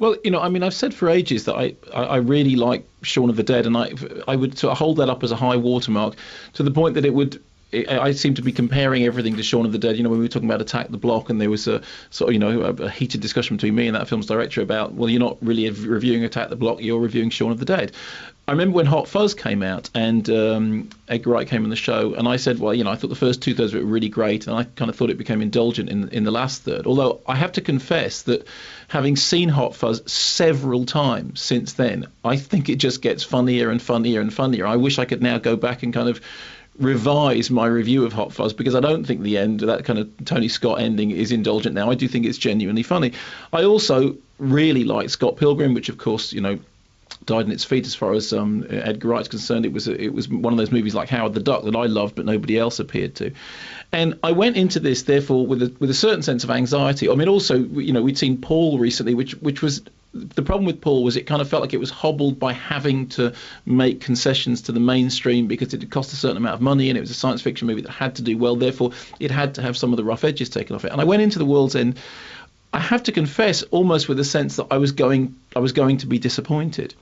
Well, I mean, I've said for ages that I really like Shaun of the Dead, and I would sort of hold that up as a high watermark to the point that I seem to be comparing everything to Shaun of the Dead. When we were talking about Attack the Block, and there was a sort of, a heated discussion between me and that film's director about, well, you're not really reviewing Attack the Block, you're reviewing Shaun of the Dead. I remember when Hot Fuzz came out and Edgar Wright came on the show, and I said, well, I thought the first two-thirds of it were really great, and I kind of thought it became indulgent in the last third. Although I have to confess that having seen Hot Fuzz several times since then, I think it just gets funnier and funnier and funnier. I wish I could now go back and kind of revise my review of Hot Fuzz, because I don't think the end, that kind of Tony Scott ending, is indulgent now. I do think it's genuinely funny. I also really like Scott Pilgrim, which of course, died in its feet as far as Edgar Wright's concerned. It was one of those movies like Howard the Duck that I loved but nobody else appeared to. And I went into this therefore with a certain sense of anxiety. I mean, also, we'd seen Paul recently, which was, the problem with Paul was it kind of felt like it was hobbled by having to make concessions to the mainstream because it had cost a certain amount of money, and it was a science fiction movie that had to do well. Therefore, it had to have some of the rough edges taken off it. And I went into The World's End, I have to confess, almost with a sense that I was going to be disappointed.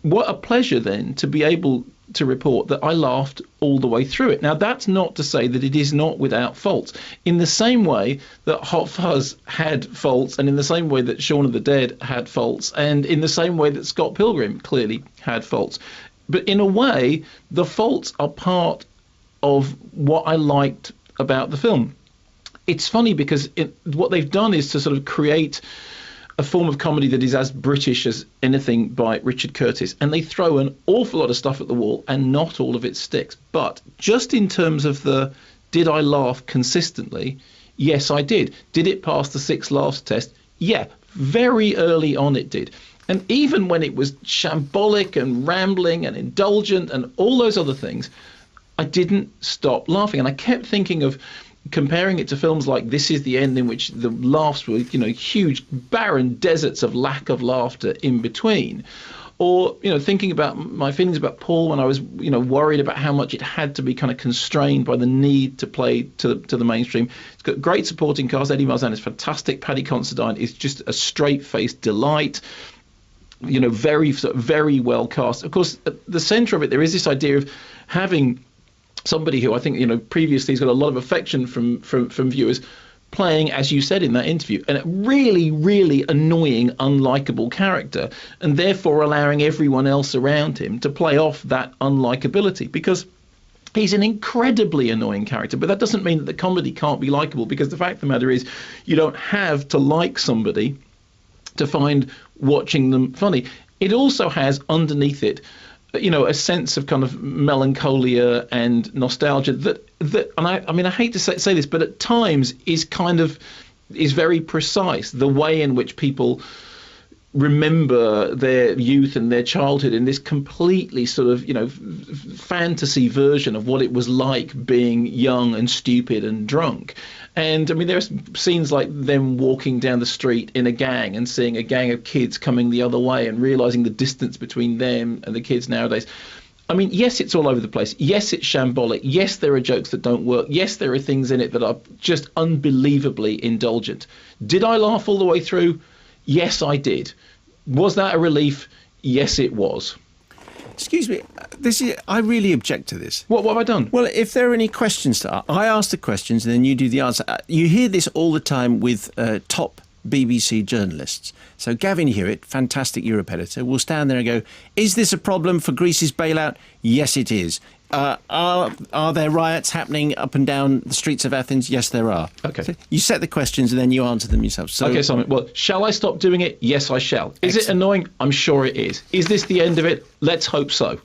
What a pleasure then to be able to report that I laughed all the way through it. Now, that's not to say that it is not without faults. In the same way that Hot Fuzz had faults, and in the same way that Shaun of the Dead had faults, and in the same way that Scott Pilgrim clearly had faults. But in a way, the faults are part of what I liked about the film. It's funny because what they've done is to sort of create a form of comedy that is as British as anything by Richard Curtis, and they throw an awful lot of stuff at the wall and not all of it sticks. But just in terms of did I laugh consistently? Yes, I did. Did it pass the 6 laughs test? Yeah, very early on it did. And even when it was shambolic and rambling and indulgent and all those other things, I didn't stop laughing. And I kept thinking of comparing it to films like This Is the End, in which the laughs were, huge, barren deserts of lack of laughter in between. Or, thinking about my feelings about Paul when I was, worried about how much it had to be kind of constrained by the need to play to the mainstream. It's got great supporting cast. Eddie Marzan is fantastic. Paddy Considine is just a straight-faced delight. Very well cast. Of course, at the centre of it, there is this idea of having somebody who I think, previously has got a lot of affection from viewers, playing, as you said in that interview, a really, really annoying, unlikable character, and therefore allowing everyone else around him to play off that unlikability, because he's an incredibly annoying character. But that doesn't mean that the comedy can't be likable, because the fact of the matter is you don't have to like somebody to find watching them funny. It also has underneath it a sense of kind of melancholia and nostalgia that and I hate to say this, but at times is very precise. The way in which people remember their youth and their childhood in this completely sort of, fantasy version of what it was like being young and stupid and drunk. And I mean, there's scenes like them walking down the street in a gang and seeing a gang of kids coming the other way and realizing the distance between them and the kids nowadays. I mean, yes, it's all over the place. Yes, it's shambolic. Yes, there are jokes that don't work. Yes, there are things in it that are just unbelievably indulgent. Did I laugh all the way through? Yes, I did. Was that a relief? Yes, it was. Excuse me, I really object to this. What have I done? Well, if there are any questions to ask, I ask the questions and then you do the answer. You hear this all the time with top BBC journalists. So Gavin Hewitt, fantastic Europe editor, will stand there and go, is this a problem for Greece's bailout? Yes, it is. Are there riots happening up and down the streets of Athens? Yes, there are. Okay. So you set the questions and then you answer them yourself. So, okay, Simon. Well, shall I stop doing it? Yes, I shall. Is it annoying? I'm sure it is. Is this the end of it? Let's hope so.